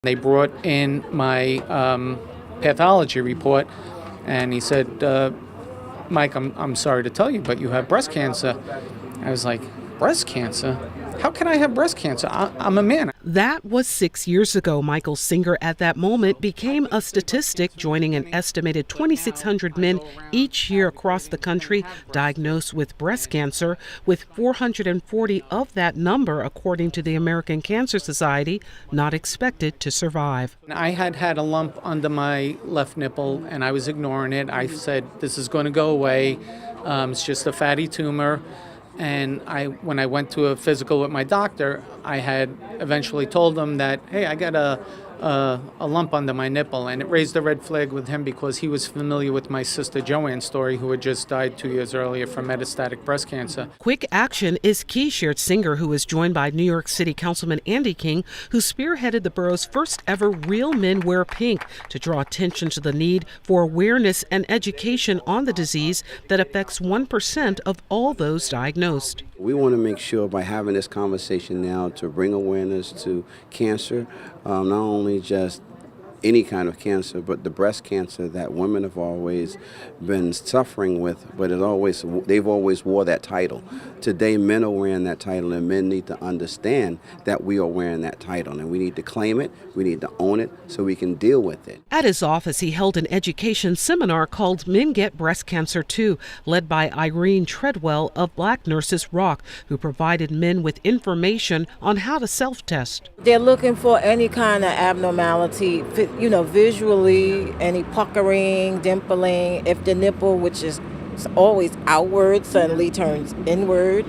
They brought in my pathology report, and he said, Mike, I'm sorry to tell you, but you have breast cancer. I was like, breast cancer? How can I have breast cancer? I'm a man. That was 6 years ago. Michael Singer at that moment became a statistic, joining an estimated 2,600 men each year across the country diagnosed with breast cancer, with 440 of that number, according to the American Cancer Society, not expected to survive. I had a lump under my left nipple, and I was ignoring it. I said, this is going to go away. It's just a fatty tumor. And when I went to a physical with my doctor, I had eventually told him that, hey, I got a lump under my nipple. And it raised a red flag with him because he was familiar with my sister Joanne's story, who had just died 2 years earlier from metastatic breast cancer. Quick action is key, shared Singer, who was joined by New York City Councilman Andy King, who spearheaded the borough's first ever Real Men Wear Pink to draw attention to the need for awareness and education on the disease that affects 1% of all those diagnosed. We want to make sure by having this conversation now to bring awareness to cancer, not only just any kind of cancer, but the breast cancer that women have always been suffering with, but they've always wore that title. Today, men are wearing that title, and men need to understand that we are wearing that title, and we need to claim it, we need to own it, so we can deal with it. At his office, he held an education seminar called Men Get Breast Cancer Too, led by Irene Treadwell of Black Nurses Rock, who provided men with information on how to self-test. They're looking for any kind of abnormality, visually, any puckering, dimpling. If the nipple, which is always outward, suddenly turns inward.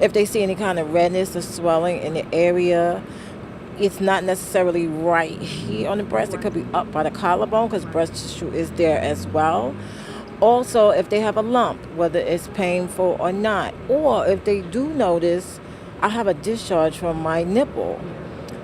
If they see any kind of redness or swelling in the area, it's not necessarily right here on the breast. It could be up by the collarbone because breast tissue is there as well. Also, if they have a lump, whether it's painful or not, or if they do notice, I have a discharge from my nipple.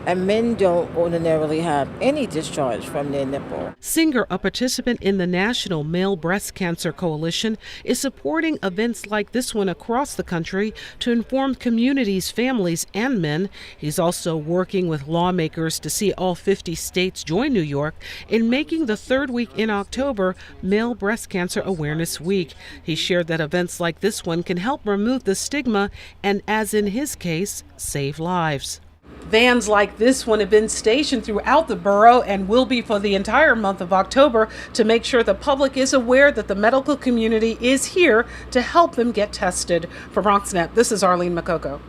And men don't ordinarily have any discharge from their nipple. Singer, a participant in the National Male Breast Cancer Coalition, is supporting events like this one across the country to inform communities, families, and men. He's also working with lawmakers to see all 50 states join New York in making the third week in October Male Breast Cancer Awareness Week. He shared that events like this one can help remove the stigma and, as in his case, save lives. Vans like this one have been stationed throughout the borough and will be for the entire month of October to make sure the public is aware that the medical community is here to help them get tested. For BronxNet, this is Arlene Makoko.